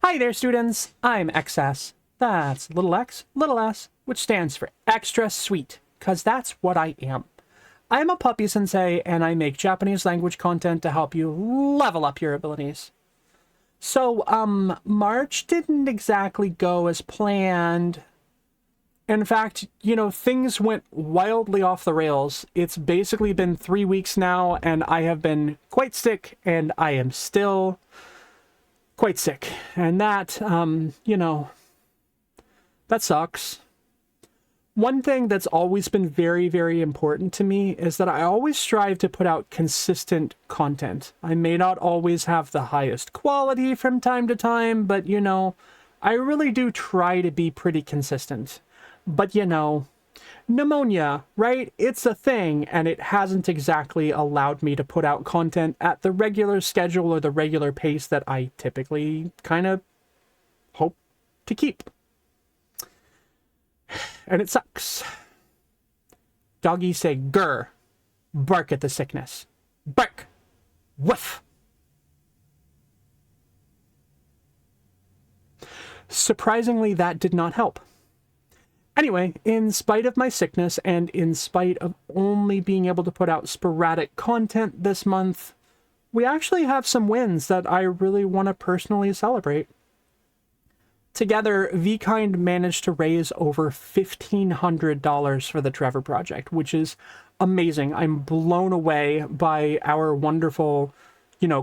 Hi there, students. I'm XS. That's little x, little s, which stands for extra sweet, because that's what I am. I'm a Puppy-Sensei, and I make Japanese language content to help you level up your abilities. So, March didn't exactly go as planned. In fact, things went wildly off the rails. It's basically been 3 weeks now, and I have been quite sick, and I am still quite sick. And that, that sucks. One thing that's always been very, very important to me is that I always strive to put out consistent content. I may not always have the highest quality from time to time, but, I really do try to be pretty consistent. But, pneumonia, right? It's a thing, and it hasn't exactly allowed me to put out content at the regular schedule or the regular pace that I typically kind of hope to keep. And it sucks. Doggies say grr, bark at the sickness. Bark, woof. Surprisingly, that did not help. Anyway, in spite of my sickness and in spite of only being able to put out sporadic content this month, we actually have some wins that I really want to personally celebrate. Together, VKind managed to raise over $1,500 for the Trevor Project, which is amazing. I'm blown away by our wonderful,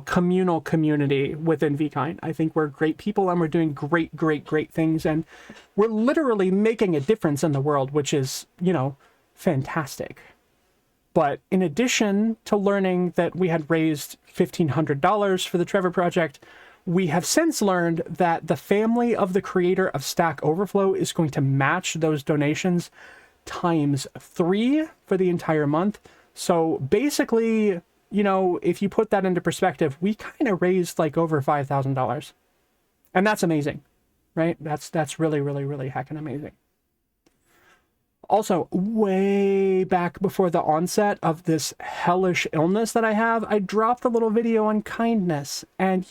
communal community within VKind. I think we're great people and we're doing great, great, great things. And we're literally making a difference in the world, which is, fantastic. But in addition to learning that we had raised $1,500 for the Trevor Project, we have since learned that the family of the creator of Stack Overflow is going to match those donations times 3 for the entire month. So basically, if you put that into perspective, we kind of raised like over $5,000. And that's amazing, right? That's really, really, really heckin' amazing. Also, way back before the onset of this hellish illness that I have, I dropped a little video on kindness. And,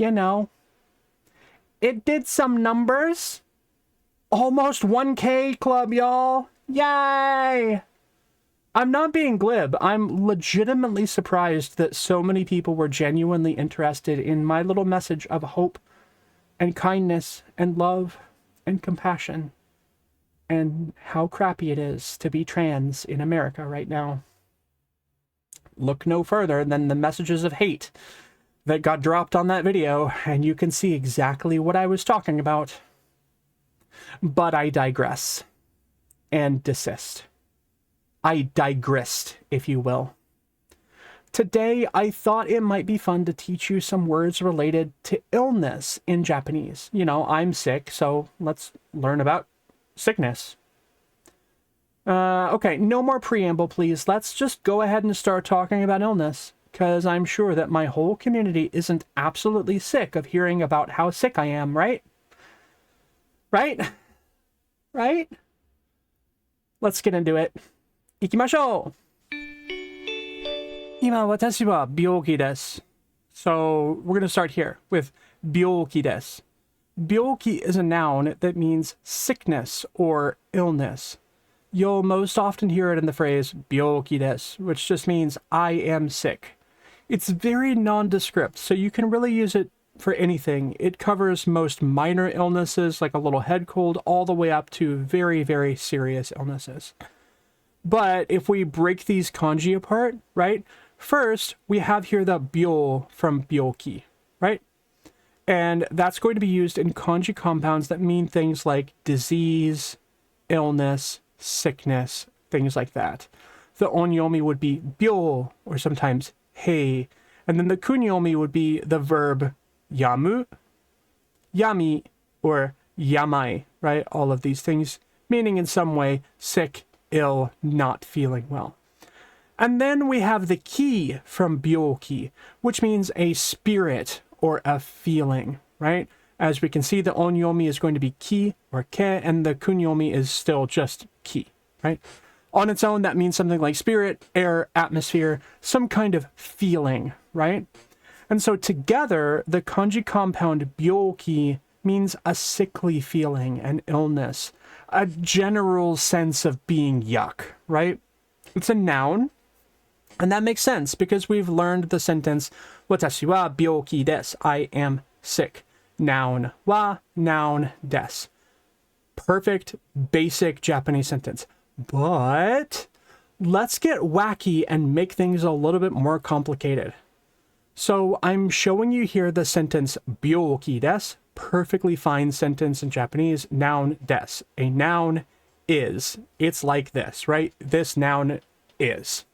it did some numbers. Almost 1K club, y'all. Yay! I'm not being glib. I'm legitimately surprised that so many people were genuinely interested in my little message of hope and kindness and love and compassion and how crappy it is to be trans in America right now. Look no further than the messages of hate that got dropped on that video, and you can see exactly what I was talking about. But I digress and desist. I digressed, if you will. Today, I thought it might be fun to teach you some words related to illness in Japanese. I'm sick, so let's learn about sickness. Okay, no more preamble, please. Let's just go ahead and start talking about illness, because I'm sure that my whole community isn't absolutely sick of hearing about how sick I am, right? Right? Right? Let's get into it. 行きましょう! 今私は病気です. So we're going to start here with 病気です. 病気 is a noun that means sickness or illness. You'll most often hear it in the phrase 病気です, which just means I am sick. It's very nondescript, so you can really use it for anything. It covers most minor illnesses, like a little head cold, all the way up to very, very serious illnesses. But if we break these kanji apart, right? First, we have here the byo from byoki, right? And that's going to be used in kanji compounds that mean things like disease, illness, sickness, things like that. The onyomi would be byo, or sometimes hei. And then the kunyomi would be the verb yamu, yami, or yamai, right? All of these things meaning in some way sick, ill, not feeling well. And then we have the ki from byoki, which means a spirit or a feeling, right? As we can see, the onyomi is going to be ki or ke, and the kunyomi is still just ki, right? On its own, that means something like spirit, air, atmosphere, some kind of feeling, right? And so together, the kanji compound byoki means a sickly feeling, an illness, a general sense of being yuck, right? It's a noun, and that makes sense because we've learned the sentence, watashi wa byoki desu, I am sick. Noun wa, noun desu. Perfect, basic Japanese sentence. But let's get wacky and make things a little bit more complicated. So I'm showing you here the sentence byoki desu, perfectly fine sentence in Japanese, noun desu. A noun is. It's like this, right? This noun is.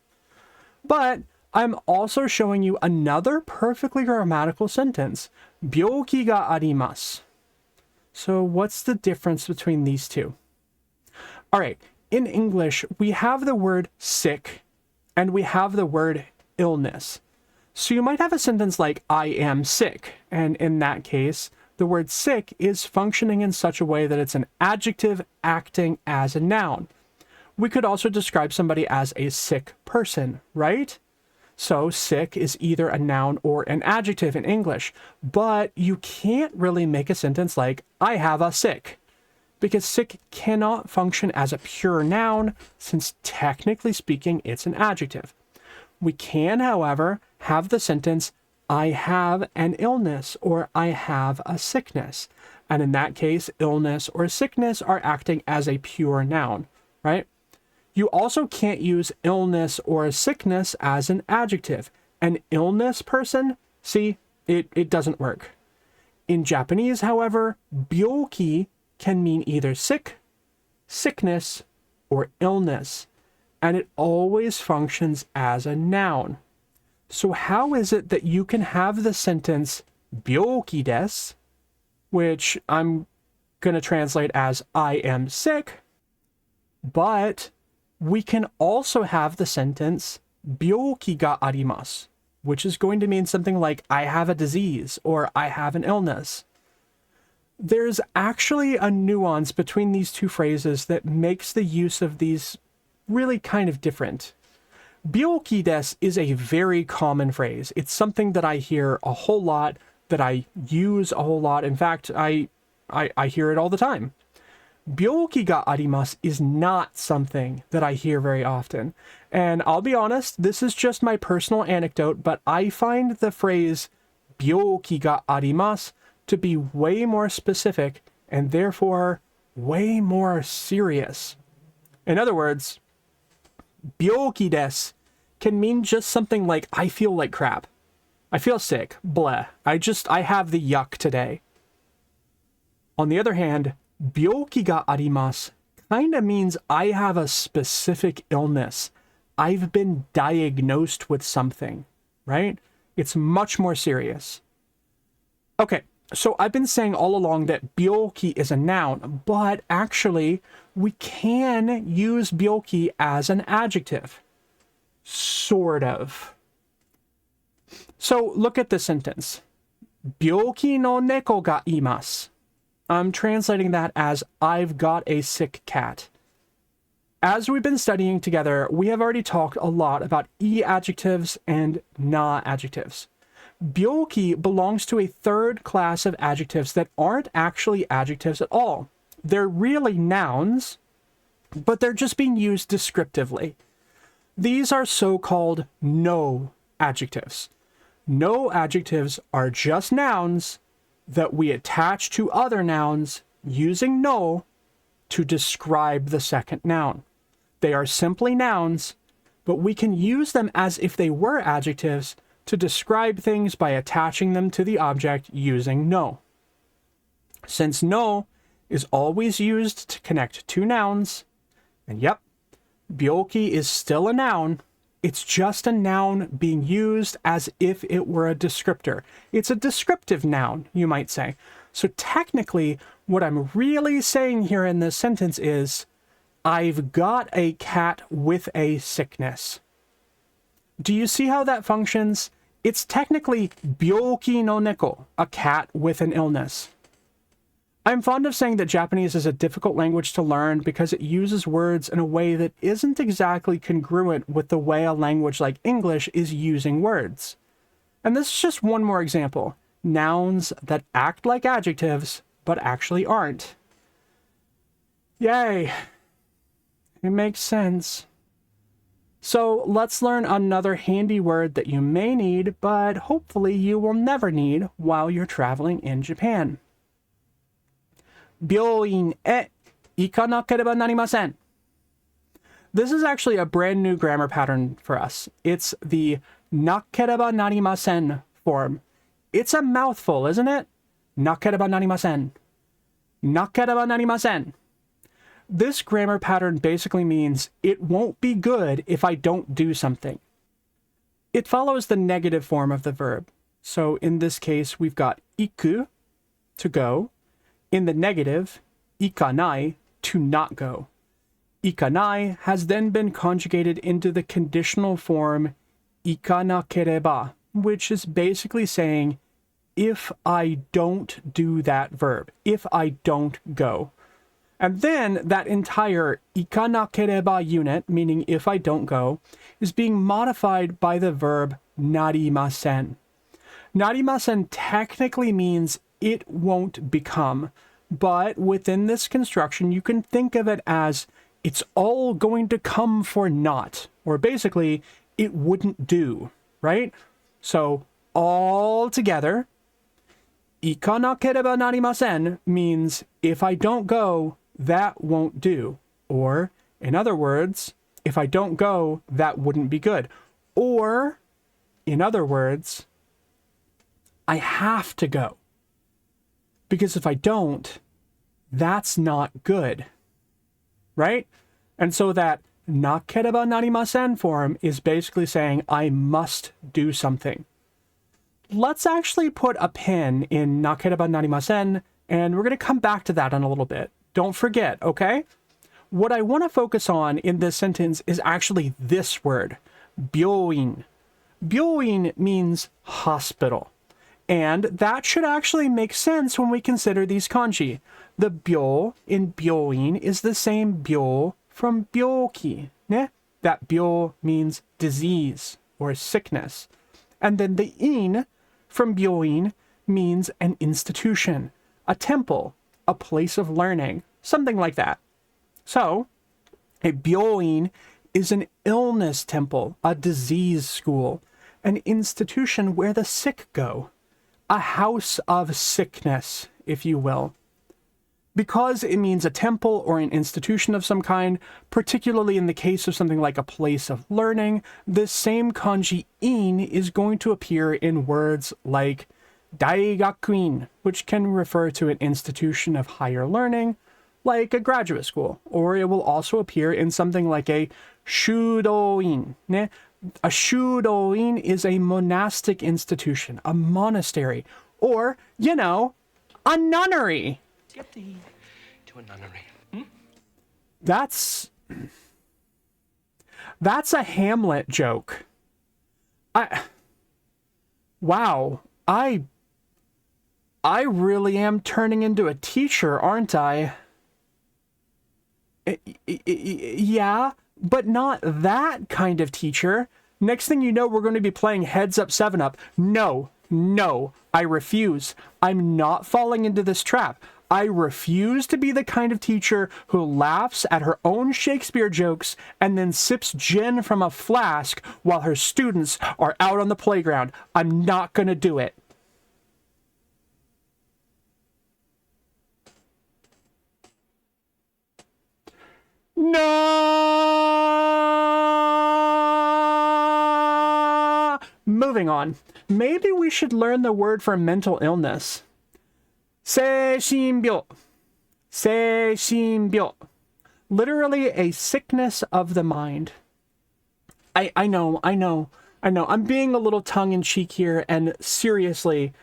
But I'm also showing you another perfectly grammatical sentence, byoki ga arimasu. So what's the difference between these two? All right, in English, we have the word sick and we have the word illness. So you might have a sentence like, I am sick. And in that case, the word sick is functioning in such a way that it's an adjective acting as a noun. We could also describe somebody as a sick person, right? So sick is either a noun or an adjective in English, but you can't really make a sentence like, I have a sick, because sick cannot function as a pure noun, since technically speaking, it's an adjective. We can, however, have the sentence, I have an illness, or I have a sickness. And in that case, illness or sickness are acting as a pure noun, right? You also can't use illness or sickness as an adjective. An illness person, see, it doesn't work. In Japanese, however, byoki can mean either sick, sickness, or illness, and it always functions as a noun. So how is it that you can have the sentence byoki desu, which I'm going to translate as I am sick, but we can also have the sentence byoki ga arimasu, which is going to mean something like I have a disease or I have an illness. There's actually a nuance between these two phrases that makes the use of these really kind of different. Byoki desu is a very common phrase. It's something that I hear a whole lot, that I use a whole lot. In fact, I hear it all the time. Byoki ga arimasu is not something that I hear very often. And I'll be honest, this is just my personal anecdote, but I find the phrase byoki ga arimasu to be way more specific and therefore way more serious. In other words, byoki desu can mean just something like I feel like crap. I feel sick, bleh. I have the yuck today. On the other hand, byoki ga arimasu kind of means I have a specific illness. I've been diagnosed with something, right? It's much more serious. Okay, so I've been saying all along that byoki is a noun, but actually we can use byoki as an adjective. Sort of. So look at this sentence. Byoki no neko ga imasu. I'm translating that as I've got a sick cat. As we've been studying together, we have already talked a lot about e-adjectives and na-adjectives. Byoki belongs to a third class of adjectives that aren't actually adjectives at all. They're really nouns, but they're just being used descriptively. These are so-called no adjectives. No adjectives are just nouns that we attach to other nouns using no to describe the second noun. They are simply nouns, but we can use them as if they were adjectives to describe things by attaching them to the object using no. Since no is always used to connect two nouns, and yep, byoki is still a noun, it's just a noun being used as if it were a descriptor. It's a descriptive noun, you might say. So technically, what I'm really saying here in this sentence is, I've got a cat with a sickness. Do you see how that functions? It's technically byoki no neko, a cat with an illness. I'm fond of saying that Japanese is a difficult language to learn because it uses words in a way that isn't exactly congruent with the way a language like English is using words. And this is just one more example. Nouns that act like adjectives but actually aren't. Yay. It makes sense. So let's learn another handy word that you may need, but hopefully you will never need while you're traveling in Japan. 病院へ行かなければなりません. This is actually a brand new grammar pattern for us. It's the なければなりません form. It's a mouthful, isn't it? なければなりません. なければなりません. This grammar pattern basically means it won't be good if I don't do something. It follows the negative form of the verb. So in this case, we've got iku, to go. In the negative, ikanai, to not go. Ikanai has then been conjugated into the conditional form ikanakereba, which is basically saying, if I don't do that verb, if I don't go. And then that entire ikanakereba unit, meaning if I don't go, is being modified by the verb narimasen. Narimasen technically means it won't become, but within this construction, you can think of it as it's all going to come for naught, or basically, it wouldn't do, right? So all together, ikanakereba narimasen means if I don't go, that won't do. Or, in other words, if I don't go, that wouldn't be good. Or, in other words, I have to go. Because if I don't, that's not good. Right? And so that nakereba narimasen form is basically saying I must do something. Let's actually put a pin in nakereba narimasen, and we're going to come back to that in a little bit. Don't forget, okay? What I want to focus on in this sentence is actually this word, byoin. Byoin means hospital. And that should actually make sense when we consider these kanji. The byo in byoin is the same byo from byoki, ne? That byo means disease or sickness. And then the in from byoin means an institution, a temple, a place of learning, something like that. So, a byoin is an illness temple, a disease school, an institution where the sick go, a house of sickness, if you will. Because it means a temple or an institution of some kind, particularly in the case of something like a place of learning, this same kanji in is going to appear in words like daigakuin, which can refer to an institution of higher learning, like a graduate school, or it will also appear in something like a shudoin. Ne? A shudoin is a monastic institution, a monastery, or, you know, a nunnery. Get thee to a nunnery. Hmm? That's a Hamlet joke. Wow. I really am turning into a teacher, aren't I? Yeah, but not that kind of teacher. Next thing you know, we're going to be playing Heads Up 7-Up. No, I refuse. I'm not falling into this trap. I refuse to be the kind of teacher who laughs at her own Shakespeare jokes and then sips gin from a flask while her students are out on the playground. I'm not going to do it. No! Moving on. Maybe we should learn the word for mental illness. 精神病. 精神病. Literally a sickness of the mind. I know. I'm being a little tongue-in-cheek here, and seriously,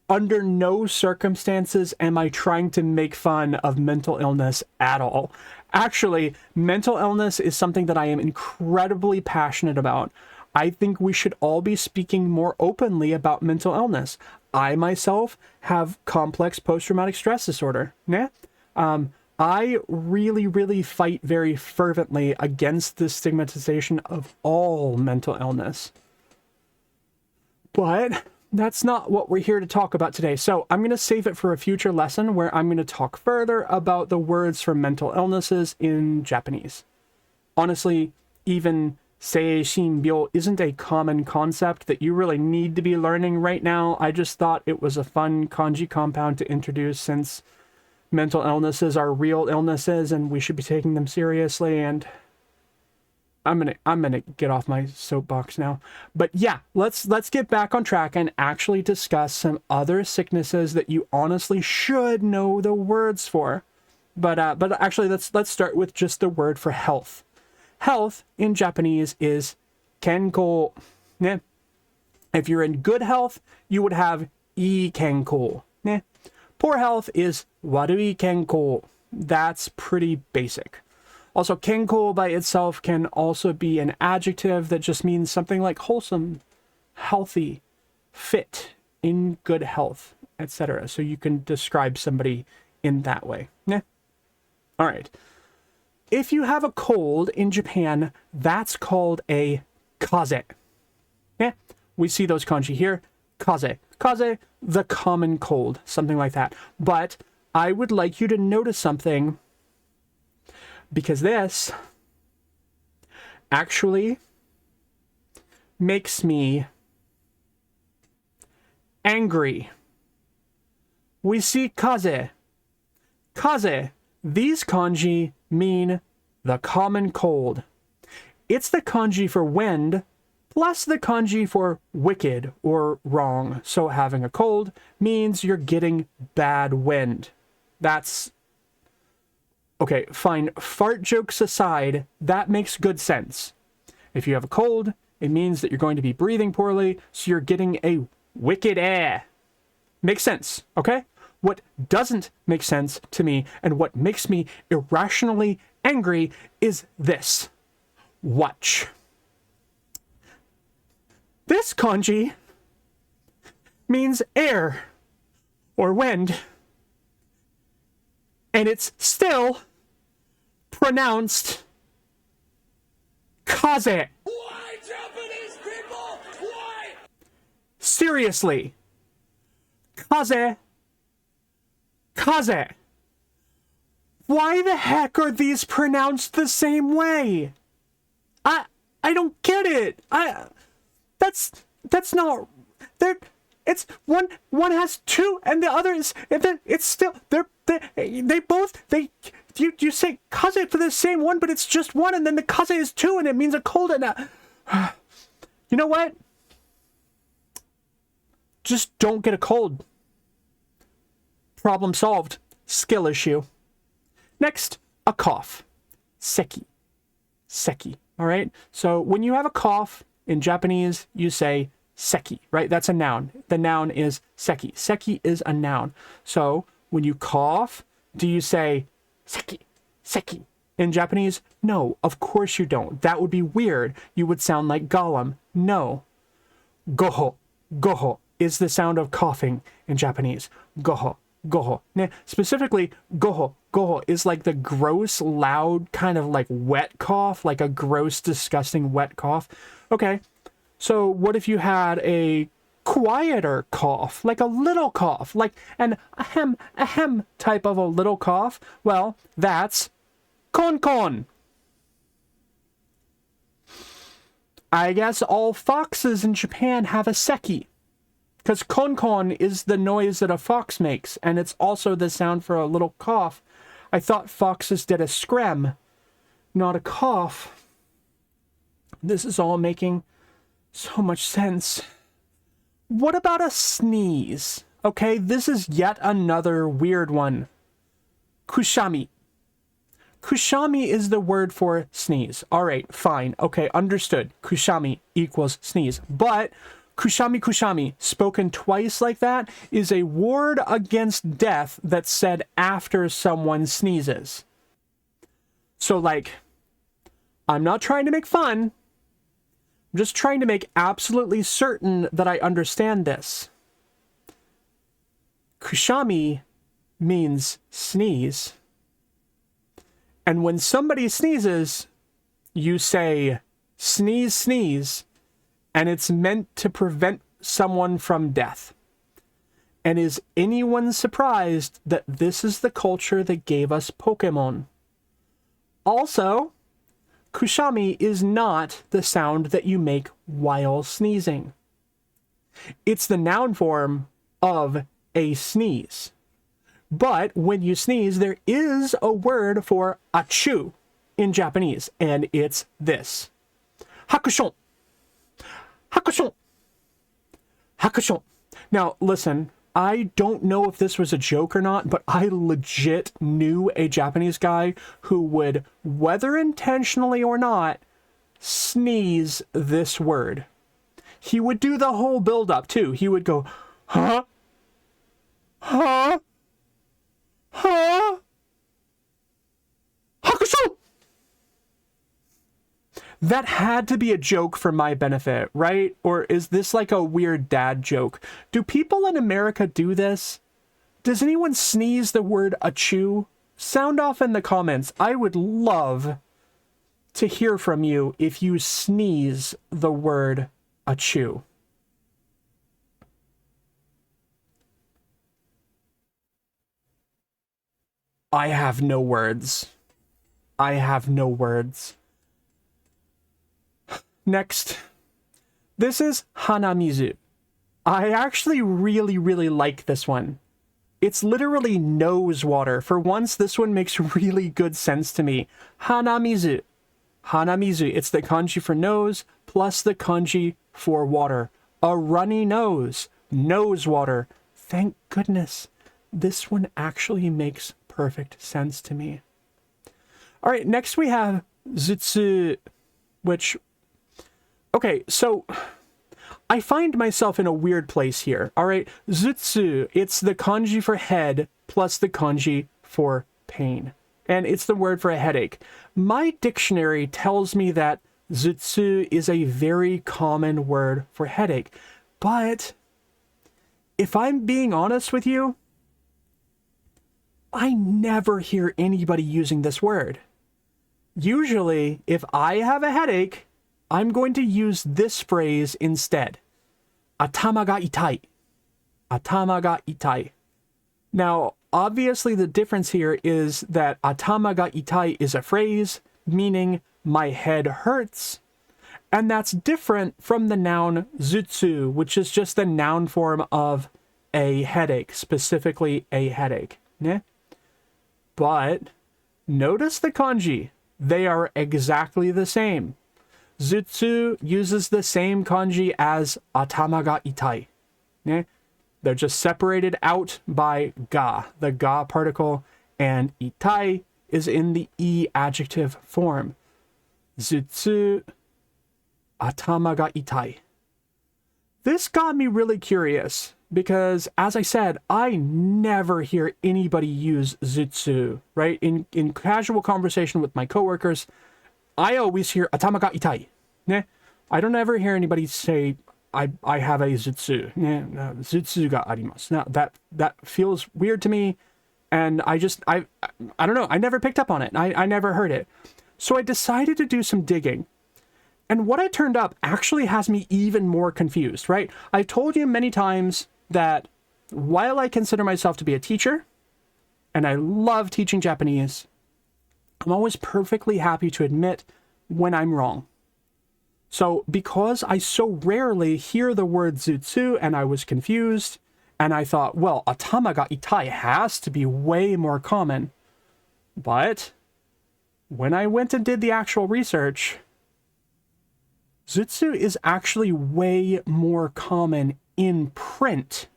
under no circumstances am I trying to make fun of mental illness at all. Actually, mental illness is something that I am incredibly passionate about. I think we should all be speaking more openly about mental illness. I myself have complex post-traumatic stress disorder. Yeah? I really fight very fervently against the stigmatization of all mental illness. But That's not what we're here to talk about today. So I'm going to save it for a future lesson where I'm going to talk further about the words for mental illnesses in Japanese. Honestly, even seishinbyo isn't a common concept that you really need to be learning right now. I just thought it was a fun kanji compound to introduce since mental illnesses are real illnesses and we should be taking them seriously. And I'm gonna get off my soapbox now. But yeah, let's get back on track and actually discuss some other sicknesses that you honestly should know the words for. But actually, let's start with just the word for health. Health in Japanese is kenko. Ne? If you're in good health, you would have ii kenko. Ne? Poor health is warui kenko. That's pretty basic. Also, kenko by itself can also be an adjective that just means something like wholesome, healthy, fit, in good health, etc. So you can describe somebody in that way. Yeah. All right. If you have a cold in Japan, that's called a kaze. Yeah. We see those kanji here. Kaze. Kaze, the common cold, something like that. But I would like you to notice something, because this actually makes me angry. We see kaze. Kaze, these kanji mean the common cold. It's the kanji for wind plus the kanji for wicked or wrong. So having a cold means you're getting bad wind. That's okay, fine. Fart jokes aside, that makes good sense. If you have a cold, it means that you're going to be breathing poorly, so you're getting a wicked air. Makes sense, okay? What doesn't make sense to me and what makes me irrationally angry is this. Watch. This kanji means air or wind, and it's still pronounced kaze. Why, Japanese people? Why? Seriously. Kaze. Kaze. Why the heck are these pronounced the same way? I don't get it. That's not there. It's one has two and the other is it's still they both you say kaze for the same one, but it's just one, and then the kaze is two and it means a cold. And you know what? Just don't get a cold. Problem solved. Skill issue. Next, a cough. Seki. Seki. All right. So when you have a cough in Japanese, you say seki, right? That's a noun. The noun is seki. Seki is a noun. So when you cough, do you say seki, seki in Japanese? No, of course you don't. That would be weird. You would sound like Gollum. No. Goho. Goho is the sound of coughing in Japanese. Goho. Goho. Specifically, goho. Goho is like the gross, loud, kind of like wet cough, like a gross, disgusting wet cough. Okay, so what if you had a quieter cough, like a little cough, like an ahem type of a little cough? Well, that's kon. I guess all foxes in Japan have a seki. Because kon is the noise that a fox makes, and it's also the sound for a little cough. I thought foxes did a screm, not a cough. This is all making so much sense. What about a sneeze? Okay, this is yet another weird one. Kushami. Kushami is the word for sneeze. All right, fine. Okay, understood. Kushami equals sneeze. But kushami, spoken twice like that, is a ward against death that's said after someone sneezes. So, like, I'm not trying to make fun. I'm just trying to make absolutely certain that I understand this. Kushami means sneeze. And when somebody sneezes, you say, sneeze, sneeze. And it's meant to prevent someone from death. And is anyone surprised that this is the culture that gave us Pokemon? Also, kushami is not the sound that you make while sneezing. It's the noun form of a sneeze. But when you sneeze, there is a word for achu in Japanese, and it's this. Hakushon. Hakushon. Hakushon. Now, listen, I don't know if this was a joke or not, but I legit knew a Japanese guy who would, whether intentionally or not, sneeze this word. He would do the whole build-up, too. He would go, huh? Huh? Huh? Hakusho! That had to be a joke for my benefit, right? Or is this like a weird dad joke? Do people in America do this? Does anyone sneeze the word achu? Sound off in the comments. I would love to hear from you if you sneeze the word achu. I have no words. I have no words. Next, this is hanamizu. I actually really like this one. It's literally nose water. For once, this one makes really good sense to me. Hanamizu. Hanamizu. It's the kanji for nose plus the kanji for water. A runny nose. Nose water. Thank goodness. This one actually makes perfect sense to me. All right, next we have zutsu, which... Okay, so I find myself in a weird place here. All right, zutsu, it's the kanji for head plus the kanji for pain. And it's the word for a headache. My dictionary tells me that zutsu is a very common word for headache. But if I'm being honest with you, I never hear anybody using this word. Usually, if I have a headache, I'm going to use this phrase instead. Atama ga itai. Atama ga itai. Now, obviously the difference here is that atama ga itai is a phrase meaning my head hurts. And that's different from the noun zutsu, which is just the noun form of a headache, specifically a headache. Ne? But notice the kanji. They are exactly the same. Zutsu uses the same kanji as atama ga itai. Ne? They're just separated out by ga, the ga particle, and itai is in the e adjective form. Zutsu, atama ga itai. This got me really curious because, as I said, I never hear anybody use zutsu, right? In casual conversation with my coworkers, I always hear atama ga itai. Ne? I don't ever hear anybody say, I have a zutsu. Ne? No, zutsu ga arimasu. Now, that feels weird to me, and I don't know. I never picked up on it. I never heard it. So I decided to do some digging. And what I turned up actually has me even more confused, right? I told you many times that while I consider myself to be a teacher, and I love teaching Japanese, I'm always perfectly happy to admit when I'm wrong. So because I so rarely hear the word zutsu and I was confused, and I thought, well, atama ga itai has to be way more common. But when I went and did the actual research, zutsu is actually way more common in print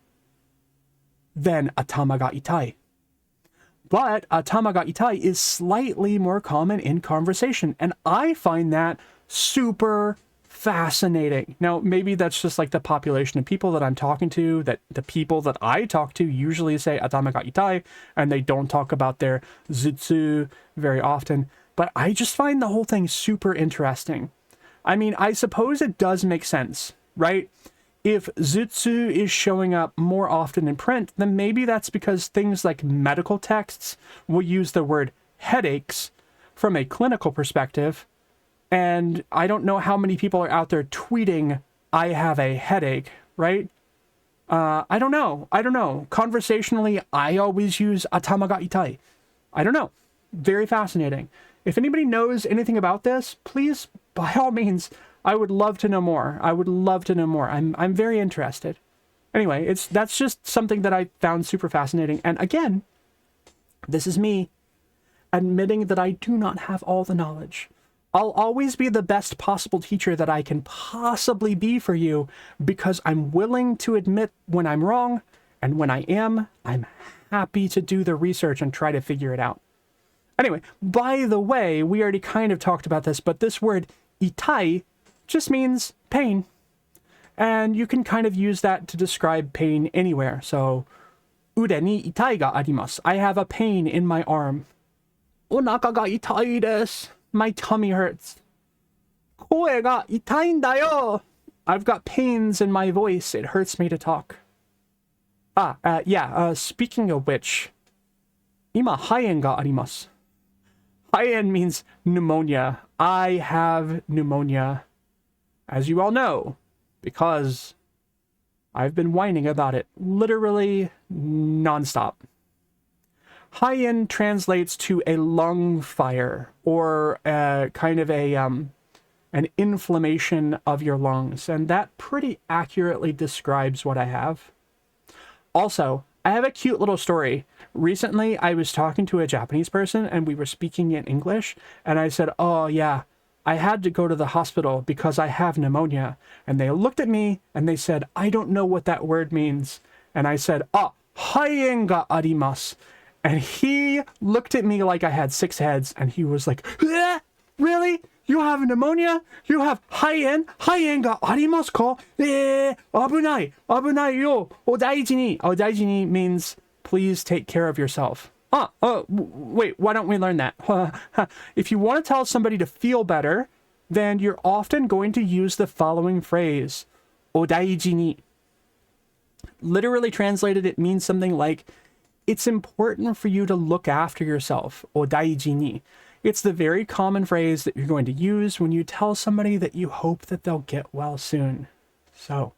than atama ga itai. But atama ga itai is slightly more common in conversation, and I find that super fascinating. Now, maybe that's just like the population of people that I'm talking to, that the people that I talk to usually say atama ga itai, and they don't talk about their zutsu very often. But I just find the whole thing super interesting. I mean, I suppose it does make sense, right? If zutsu is showing up more often in print, then maybe that's because things like medical texts will use the word headaches from a clinical perspective. And I don't know how many people are out there tweeting, I have a headache, right? I don't know. Conversationally, I always use atama ga itai. I don't know. Very fascinating. If anybody knows anything about this, please, by all means, I would love to know more. I'm very interested. Anyway, that's just something that I found super fascinating. And again, this is me admitting that I do not have all the knowledge. I'll always be the best possible teacher that I can possibly be for you because I'm willing to admit when I'm wrong, and when I am, I'm happy to do the research and try to figure it out. Anyway, by the way, we already kind of talked about this, but this word itai just means pain. And you can kind of use that to describe pain anywhere. So, ude ni itai ga arimasu. I have a pain in my arm. Onaka ga itai desu. My tummy hurts. Koe ga itai da yo. I've got pains in my voice. It hurts me to talk. Speaking of which, ima haien ga arimasu. Haien means pneumonia. I have pneumonia. As you all know, because I've been whining about it literally nonstop. Haien translates to a lung fire or kind of an inflammation of your lungs, and that pretty accurately describes what I have. Also, I have a cute little story. Recently, I was talking to a Japanese person and we were speaking in English, and I said, "Oh yeah, I had to go to the hospital because I have pneumonia." And they looked at me and they said, "I don't know what that word means." And I said, haien ga arimasu. And he looked at me like I had 6 heads, and he was like, "Really? You have pneumonia? You have haien? Haien ga arimasu ka? Abunai. Abunai yo. Odaiji ni." Odaiji ni means please take care of yourself. Wait, why don't we learn that? If you want to tell somebody to feel better, then you're often going to use the following phrase, odaiji ni. Literally translated, it means something like, it's important for you to look after yourself, odaiji ni. It's the very common phrase that you're going to use when you tell somebody that you hope that they'll get well soon. So,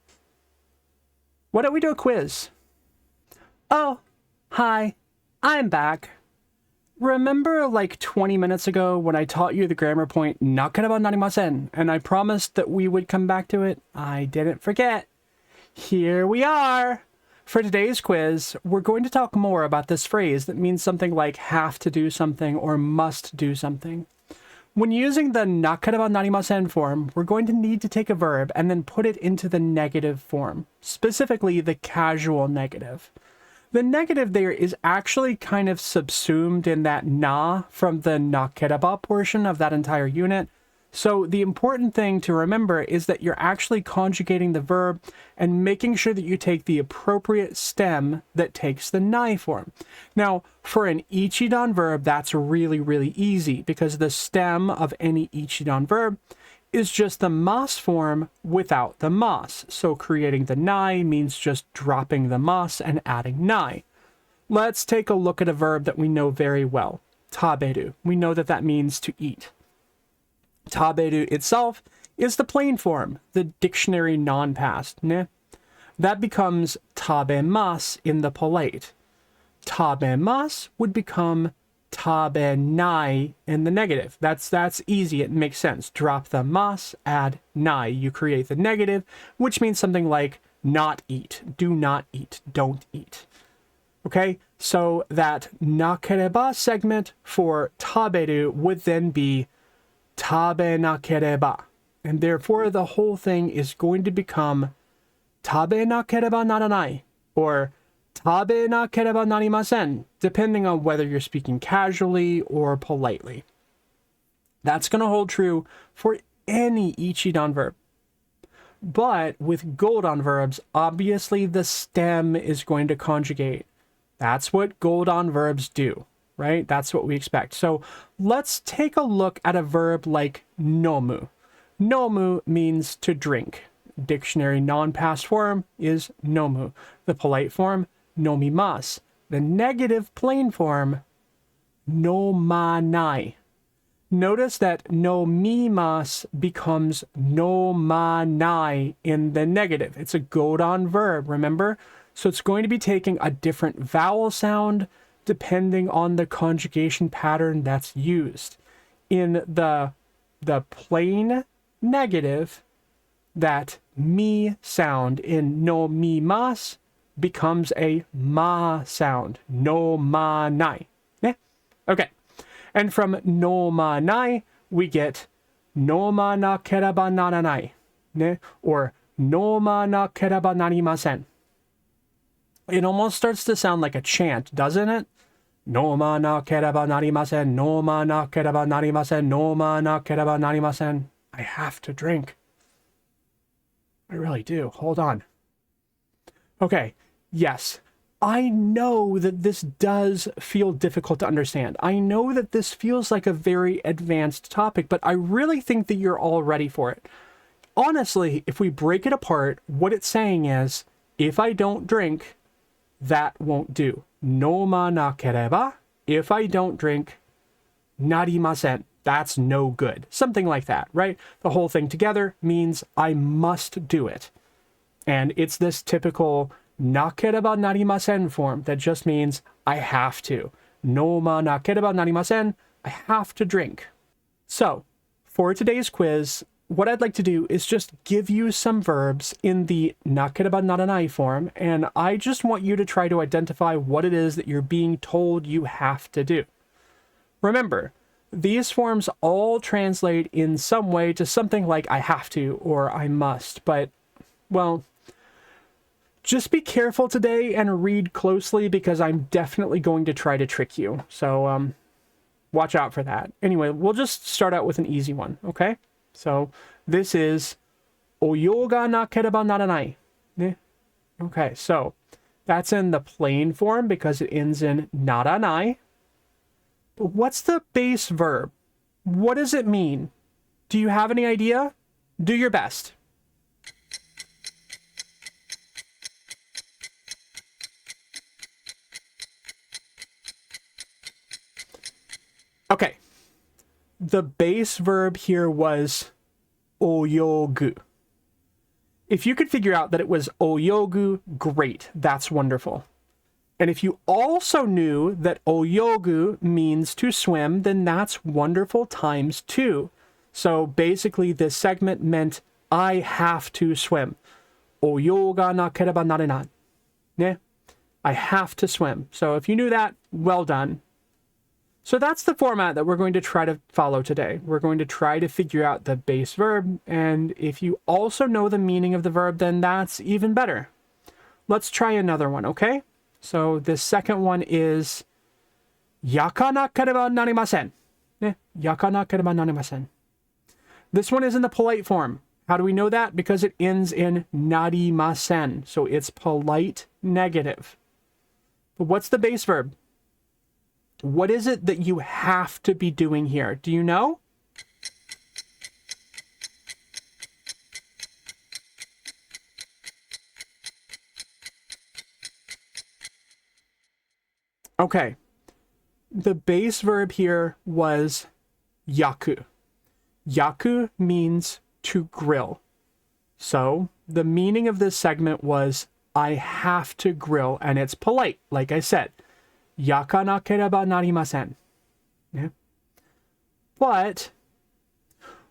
why don't we do a quiz? Oh, hi, I'm back. Remember like 20 minutes ago when I taught you the grammar point nakareba narimasen, and I promised that we would come back to it? I didn't forget. Here we are. For today's quiz, we're going to talk more about this phrase that means something like have to do something or must do something. When using the nakareba narimasen form, we're going to need to take a verb and then put it into the negative form, specifically the casual negative. The negative there is actually kind of subsumed in that na from the nakereba portion of that entire unit. So the important thing to remember is that you're actually conjugating the verb and making sure that you take the appropriate stem that takes the nai form. Now, for an ichidan verb, that's really, really easy because the stem of any ichidan verb is just the mas form without the mas. So creating the nai means just dropping the mas and adding nai. Let's take a look at a verb that we know very well, taberu. We know that that means to eat. Taberu itself is the plain form, the dictionary non-past, ne? That becomes tabemasu in the polite. Tabemasu would become tabenai in the negative. That's easy, it makes sense. Drop the mas, add nai. You create the negative, which means something like not eat, do not eat, don't eat. Okay, so that nakereba segment for taberu would then be tabenakereba, and therefore the whole thing is going to become tabenakereba naranai or tabenakereba narimasen, depending on whether you're speaking casually or politely. That's going to hold true for any ichidan verb. But with goldan verbs, obviously the stem is going to conjugate. That's what goldan verbs do. Right? That's what we expect. So let's take a look at a verb like nomu. Nomu means to drink. Dictionary non-past form is nomu. The polite form, nomimasu. The negative plain form, nomanai. Notice that no mimas becomes no manai in the negative. It's a godan verb, remember? So it's going to be taking a different vowel sound depending on the conjugation pattern that's used. In the plain negative, that mi sound in no mimas becomes a ma sound, no manai. Yeah? Okay. And from no manai, we get no ma nakereba naranai, ne? Or no ma nakereba narimasen. It almost starts to sound like a chant, doesn't it? No ma nakereba narimasen, no ma nakereba narimasen, no ma nakereba narimasen. I have to drink. I really do. Hold on. Okay, yes. I know that this does feel difficult to understand. I know that this feels like a very advanced topic, but I really think that you're all ready for it. Honestly, if we break it apart, what it's saying is, if I don't drink, that won't do. No ma nakereba, if I don't drink, narimasen, that's no good. Something like that, right? The whole thing together means I must do it. And it's this typical nakereba narimasen form that just means I have to. No ma nakereba narimasen, I have to drink. So, for today's quiz, what I'd like to do is just give you some verbs in the nakereba naranai form, and I just want you to try to identify what it is that you're being told you have to do. Remember, these forms all translate in some way to something like I have to or I must, but, well, just be careful today and read closely because I'm definitely going to try to trick you. So, watch out for that. Anyway, we'll just start out with an easy one, okay? So, this is oyo ga nakereba naranai. Ne? Okay, so that's in the plain form because it ends in naranai. But what's the base verb? What does it mean? Do you have any idea? Do your best. Okay. The base verb here was oyogu. If you could figure out that it was oyogu, great. That's wonderful. And if you also knew that oyogu means to swim, then that's wonderful times two. So basically this segment meant I have to swim. Oyo ga nakereba narenan. Ne? I have to swim. So if you knew that, well done. So that's the format that we're going to try to follow today. We're going to try to figure out the base verb, and if you also know the meaning of the verb, then that's even better. Let's try another one, okay? So the second one is yakanakereba narimasen. Yakanakereba narimasen. This one is in the polite form. How do we know that? Because it ends in narimasen. So it's polite negative. But what's the base verb? What is it that you have to be doing here? Do you know? Okay. The base verb here was yaku. Yaku means to grill. So the meaning of this segment was I have to grill, and it's polite, like I said. Yakanakereba narimasen. Yeah. But,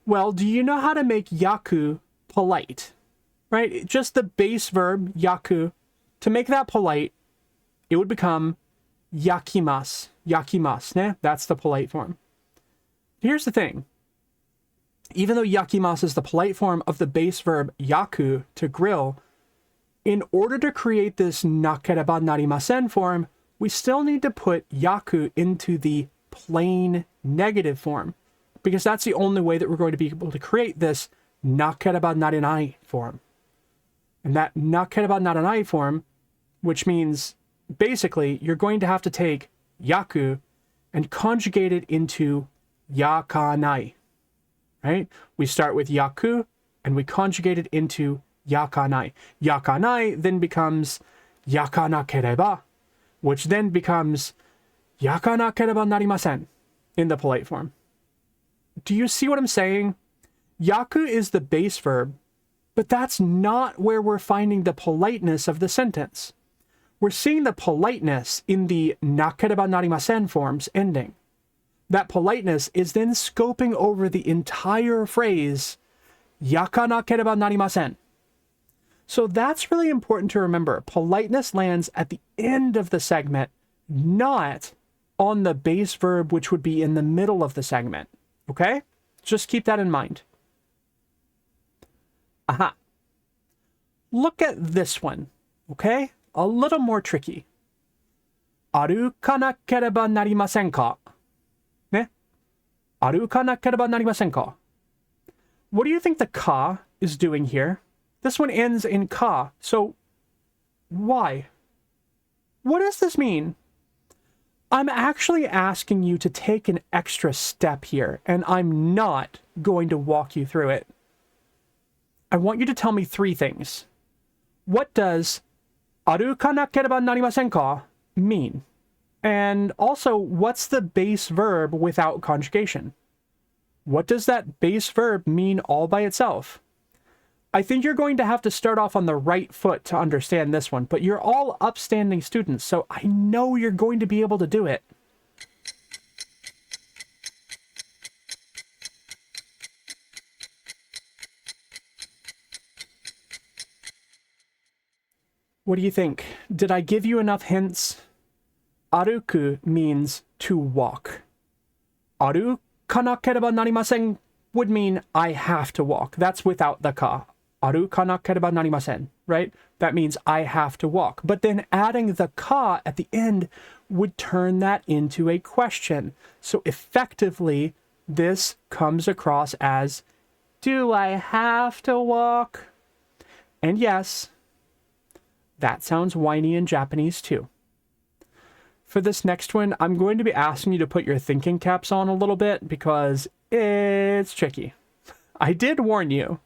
well, do you know how to make yaku polite? Right? Just the base verb, yaku. To make that polite, it would become yakimasu. Yakimasu. Ne? That's the polite form. Here's the thing. Even though yakimasu is the polite form of the base verb yaku, to grill, in order to create this nakereba narimasen form, we still need to put yaku into the plain negative form, because that's the only way that we're going to be able to create this nakereba narenai form. And that nakereba narenai form, which means basically you're going to have to take yaku and conjugate it into yakanai. Right? We start with yaku and we conjugate it into yakanai. Yakanai then becomes yakanakereba, which then becomes yakanakereba narimasen in the polite form. do you see what I'm saying? Yaku is the base verb, but that's not where we're finding the politeness of the sentence. We're seeing the politeness in the nakereba narimasen forms ending. That politeness is then scoping over the entire phrase, yakanakereba narimasen. So that's really important to remember. Politeness lands at the end of the segment, not on the base verb, which would be in the middle of the segment. Okay? Just keep that in mind. Aha. Look at this one. Okay? A little more tricky. Arukanakereba narimasen ka? Ne? Arukanakereba narimasen ka? What do you think the ka is doing here? This one ends in ka, so why? What does this mean? I'm actually asking you to take an extra step here, and I'm not going to walk you through it. I want you to tell me 3 things. What does arukanakereba narimasen ka mean? And also, what's the base verb without conjugation? What does that base verb mean all by itself? I think you're going to have to start off on the right foot to understand this one, but you're all upstanding students, so I know you're going to be able to do it. What do you think? Did I give you enough hints? Aruku means to walk. Arukanakereba narimasen would mean I have to walk. That's without the ka. Arukanakereba narimasen, right? That means I have to walk. But then adding the ka at the end would turn that into a question. So effectively, this comes across as, do I have to walk? And yes, that sounds whiny in Japanese too. For this next one, I'm going to be asking you to put your thinking caps on a little bit because it's tricky. I did warn you.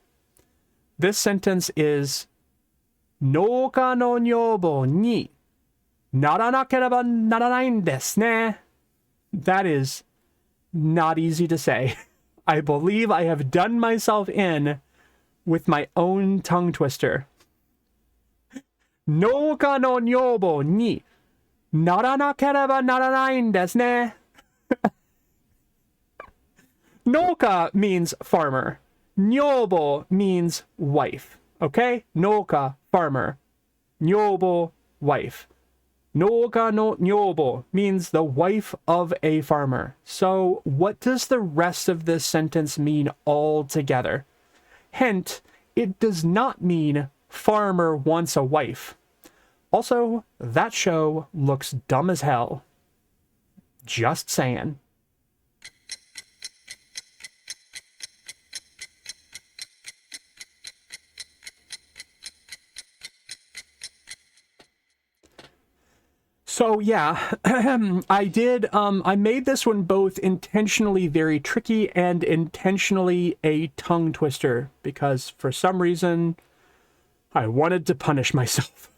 This sentence is Nouka no nyobo ni naranakereba naranain desu ne. That is not easy to say. I believe I have done myself in with my own tongue twister. Nouka no nyobo ni naranakereba naranain desu ne. Nouka means farmer. Nyobo means wife. Okay? Nouka, farmer. Nyobo, wife. Nouka no nyobo means the wife of a farmer. So what does the rest of this sentence mean altogether? Hint, it does not mean farmer wants a wife. Also, that show looks dumb as hell. Just saying. So yeah, I made this one both intentionally very tricky and intentionally a tongue twister because for some reason I wanted to punish myself.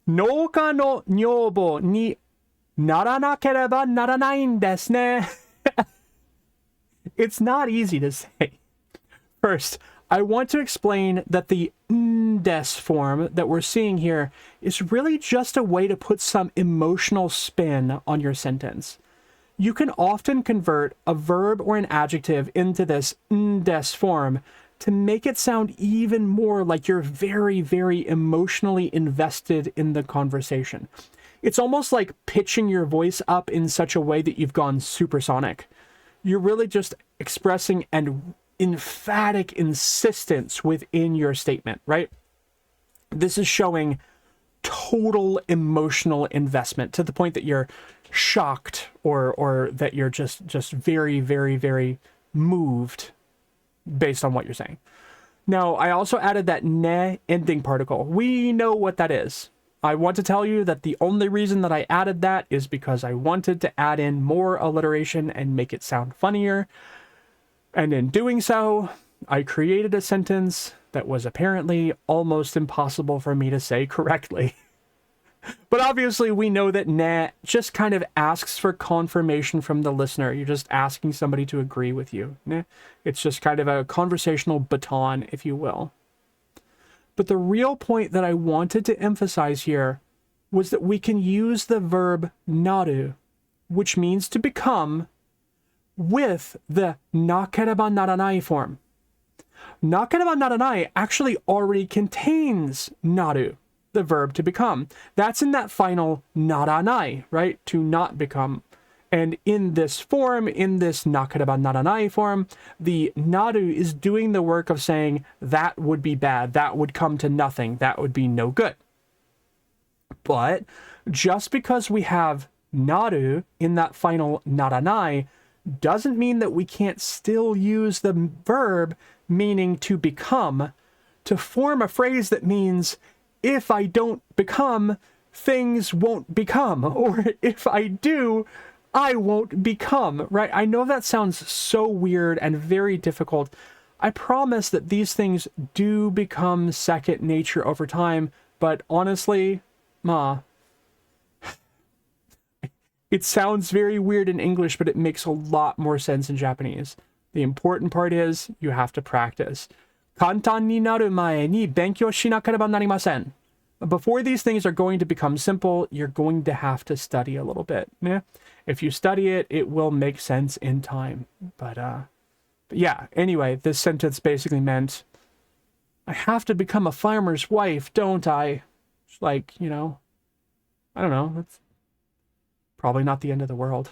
Nouka no nyobo ni naranakereba naranain desu ne. It's not easy to say. First, I want to explain that the des form that we're seeing here is really just a way to put some emotional spin on your sentence. You can often convert a verb or an adjective into this des form to make it sound even more like you're very, very emotionally invested in the conversation. It's almost like pitching your voice up in such a way that you've gone supersonic. You're really just expressing an emphatic insistence within your statement, right? This is showing total emotional investment to the point that you're shocked or that you're just very, very, very moved based on what you're saying. Now, I also added that ne ending particle. We know what that is. I want to tell you that the only reason that I added that is because I wanted to add in more alliteration and make it sound funnier. And in doing so, I created a sentence that was apparently almost impossible for me to say correctly. But obviously we know that na just kind of asks for confirmation from the listener. You're just asking somebody to agree with you. Ne? It's just kind of a conversational baton, if you will. But the real point that I wanted to emphasize here was that we can use the verb naru, which means to become, with the nakereba naranai form. Nakereba naranai actually already contains naru, the verb to become. That's in that final naranai, right? To not become. And in this form, in this nakereba naranai form, the naru is doing the work of saying that would be bad, that would come to nothing, that would be no good. But just because we have naru in that final naranai doesn't mean that we can't still use the verb meaning to become to form a phrase that means if I don't become, things won't become, or if I do, I won't become, right? I know that sounds so weird and very difficult. I promise that these things do become second nature over time, but honestly, it sounds very weird in English, but it makes a lot more sense in Japanese. The important part is you have to practice. Kantan ni naru mae ni benkyou shinakereba narimasen. Before these things are going to become simple, you're going to have to study a little bit. Yeah? If you study it, it will make sense in time. But yeah, anyway, this sentence basically meant, I have to become a farmer's wife, don't I? Like, you know, I don't know. That's probably not the end of the world.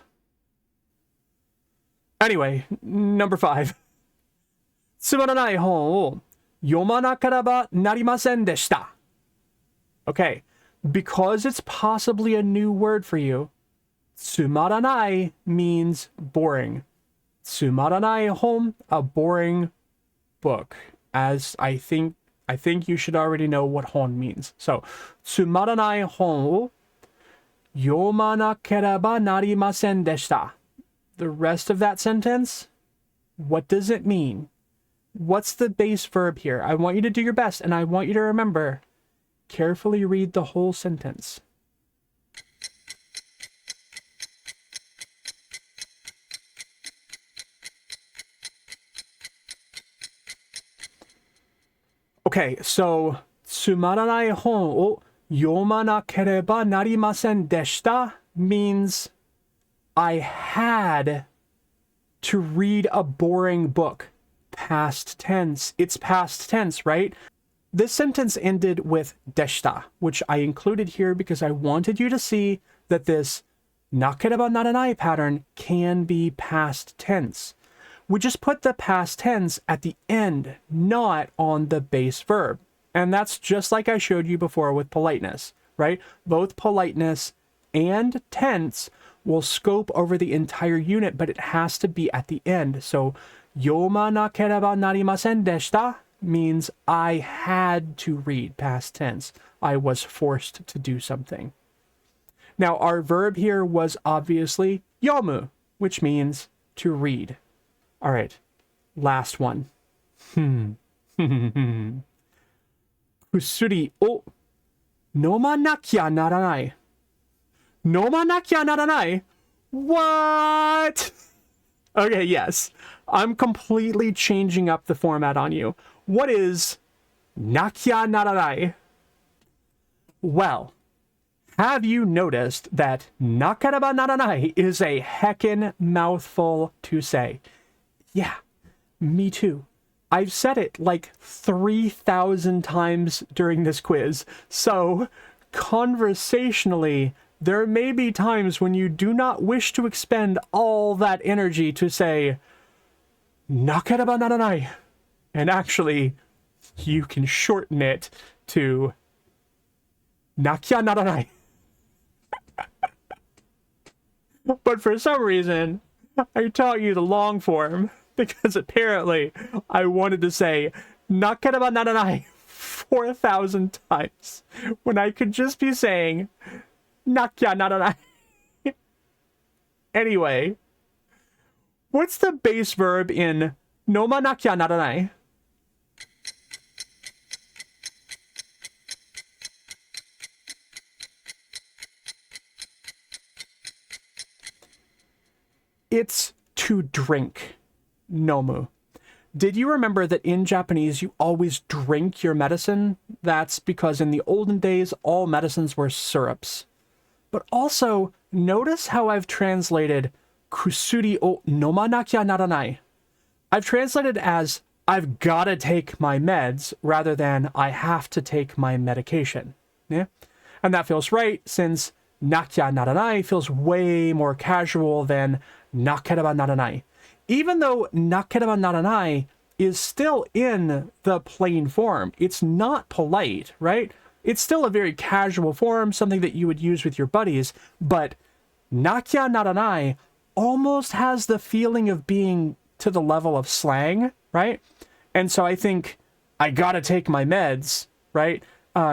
Anyway, number 5. Tsumaranai hon o yomanakara narimasen deshita. Okay, because it's possibly a new word for you, tsumaranai means boring. Tsumaranai hon, a boring book. As I think you should already know what hon means. So, tsumaranai hon o yomanakereba narimasen deshita. The rest of that sentence, what does it mean? What's the base verb here? I want you to do your best, and I want you to remember, carefully read the whole sentence. Okay, so, tsumaranai hon o yomanakereba narimasen deshita means I had to read a boring book. Past tense. It's past tense, right? This sentence ended with deshita, which I included here because I wanted you to see that this nakereba naranai pattern can be past tense. We just put the past tense at the end, not on the base verb. And that's just like I showed you before with politeness, right? Both politeness and tense will scope over the entire unit, but it has to be at the end. So, yomanakereba narimasen deshita means I had to read, past tense. I was forced to do something. Now, our verb here was obviously yomu, which means to read. All right, last one. Kusuri o nomanakia naranai. Nomanakia naranai? What? Okay, yes. I'm completely changing up the format on you. What is nakia naranai? Well, have you noticed that nakareba naranai is a heckin' mouthful to say? Yeah, me too. I've said it like 3,000 times during this quiz. So, conversationally, there may be times when you do not wish to expend all that energy to say, nakereba naranai. And actually, you can shorten it to nakia naranai. But for some reason, I taught you the long form because apparently I wanted to say nakereba naranai 4,000 times when I could just be saying nakia naranai. Anyway, what's the base verb in noma nakia naranai? It's to drink. Nomu. Did you remember that in Japanese you always drink your medicine? That's because in the olden days all medicines were syrups. But also, notice how I've translated kusuri o nomanakia naranai. I've translated as I've gotta take my meds rather than I have to take my medication. Yeah? And that feels right since nakia naranai feels way more casual than nakereba naranai. Even though nakereba naranai is still in the plain form, it's not polite, right? It's still a very casual form, something that you would use with your buddies, but nakia naranai almost has the feeling of being to the level of slang, right? And so I think I gotta take my meds, right,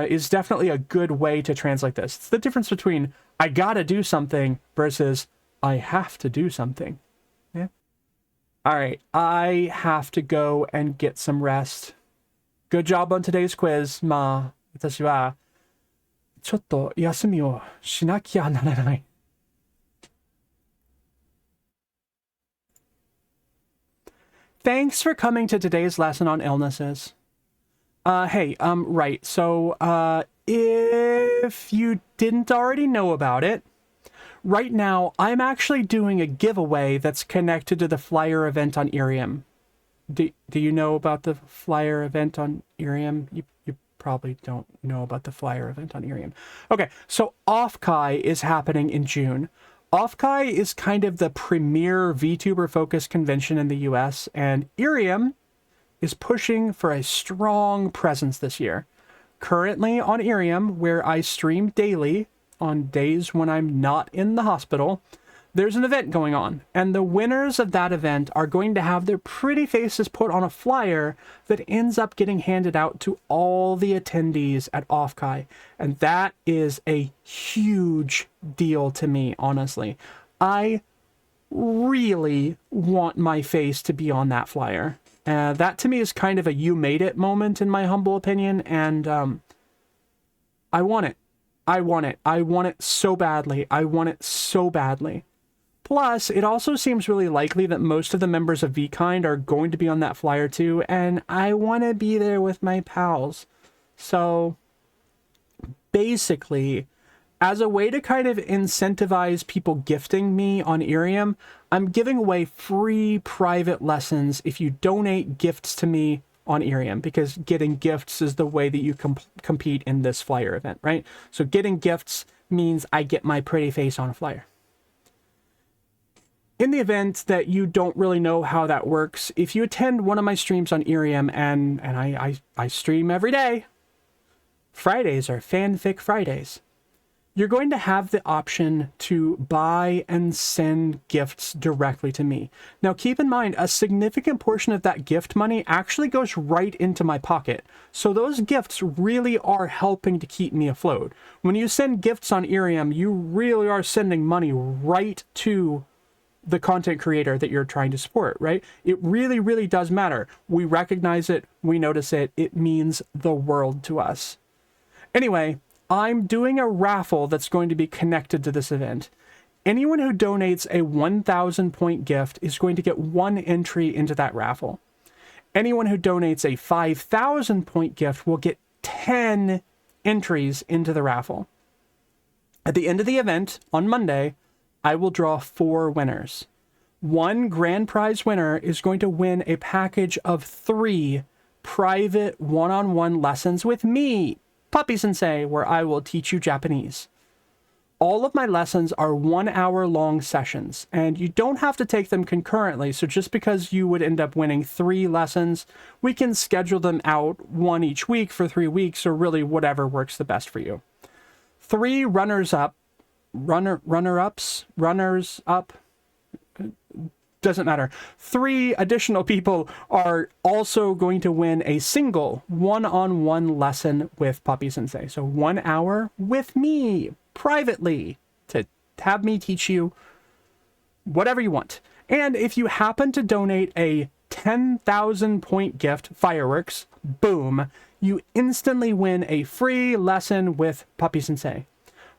is definitely a good way to translate this. It's the difference between I gotta do something versus I have to do something. Yeah. All right, I have to go and get some rest. Good job on today's quiz. 私はちょっと休みをしなきゃならない。Thanks for coming to today's lesson on illnesses. Right. So, if you didn't already know about it, right now I'm actually doing a giveaway that's connected to the flyer event on Irium. Do you know about the flyer event on Irium? You probably don't know about the flyer event on Irium. Okay, so Offkai is happening in June. Offkai is kind of the premier VTuber-focused convention in the US, and Irium is pushing for a strong presence this year. Currently on Irium, where I stream daily on days when I'm not in the hospital, there's an event going on, and the winners of that event are going to have their pretty faces put on a flyer that ends up getting handed out to all the attendees at Offkai, and that is a huge deal to me, honestly. I really want my face to be on that flyer. That to me is kind of a you made it moment in my humble opinion, and I want it. I want it. I want it so badly. I want it so badly. Plus, it also seems really likely that most of the members of VKind are going to be on that flyer too, and I want to be there with my pals. So, basically, as a way to kind of incentivize people gifting me on Irium, I'm giving away free private lessons if you donate gifts to me on Irium, because getting gifts is the way that you compete in this flyer event, right? So getting gifts means I get my pretty face on a flyer. In the event that you don't really know how that works, if you attend one of my streams on Irium, and I stream every day, Fridays are Fanfic Fridays, you're going to have the option to buy and send gifts directly to me. Now, keep in mind, a significant portion of that gift money actually goes right into my pocket. So those gifts really are helping to keep me afloat. When you send gifts on Irium, you really are sending money right to the content creator that you're trying to support, right? It really, really does matter. We recognize it. We notice it. It means the world to us. Anyway, I'm doing a raffle that's going to be connected to this event. Anyone who donates a 1,000 point gift is going to get one entry into that raffle. Anyone who donates a 5,000 point gift will get 10 entries into the raffle. At the end of the event, on Monday, I will draw 4 winners. One grand prize winner is going to win a package of 3 private one-on-one lessons with me, Puppy-Sensei, where I will teach you Japanese. All of my lessons are 1-hour-long sessions, and you don't have to take them concurrently, so just because you would end up winning 3 lessons, we can schedule them out 1 each week for 3 weeks, or really whatever works the best for you. 3 runners up, doesn't matter. 3 additional people are also going to win a single one-on-one lesson with Puppy-Sensei. So 1 hour with me, privately, to have me teach you whatever you want. And if you happen to donate a 10,000 point gift, fireworks, boom, you instantly win a free lesson with Puppy-Sensei.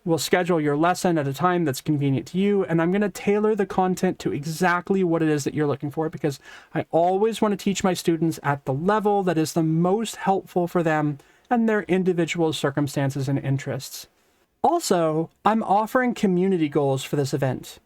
We'll schedule your lesson at a time that's convenient to you, and I'm going to tailor the content to exactly what it is that you're looking for, because I always want to teach my students at the level that is the most helpful for them and their individual circumstances and interests. Also, I'm offering community goals for this event.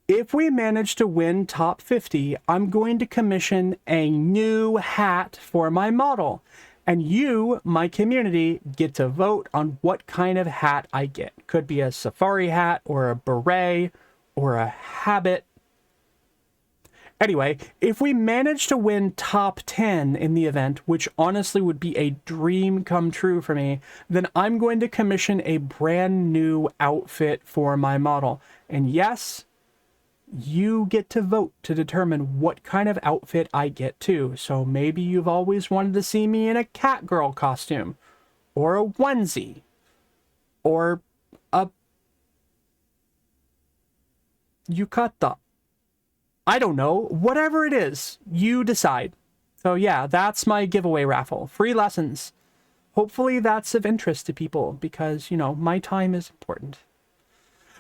If we manage to win top 50, I'm going to commission a new hat for my model. And you, my community, get to vote on what kind of hat I get. Could be a safari hat or a beret or a habit. Anyway, if we manage to win top 10 in the event, which honestly would be a dream come true for me, then I'm going to commission a brand new outfit for my model. And yes, you get to vote to determine what kind of outfit I get too. So maybe you've always wanted to see me in a cat girl costume, or a onesie, or a yukata. I don't know. Whatever it is, you decide. So yeah, that's my giveaway raffle. Free lessons. Hopefully that's of interest to people because, you know, my time is important.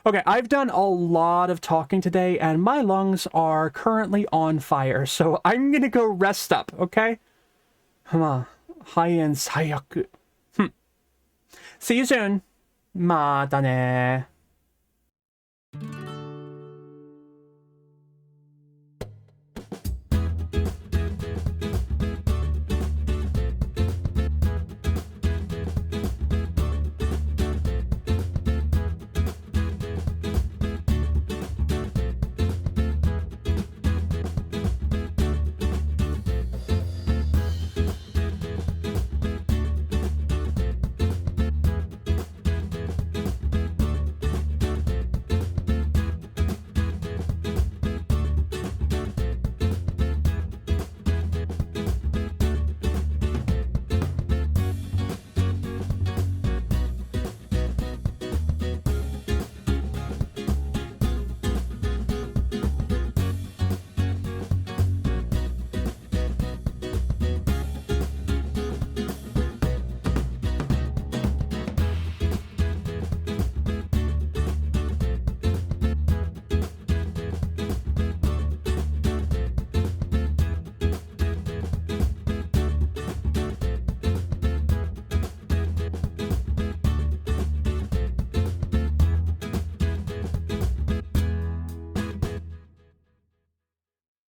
Okay, I've done a lot of talking today, and my lungs are currently on fire, so I'm gonna go rest up, okay? High-end sayaku. See you soon. またね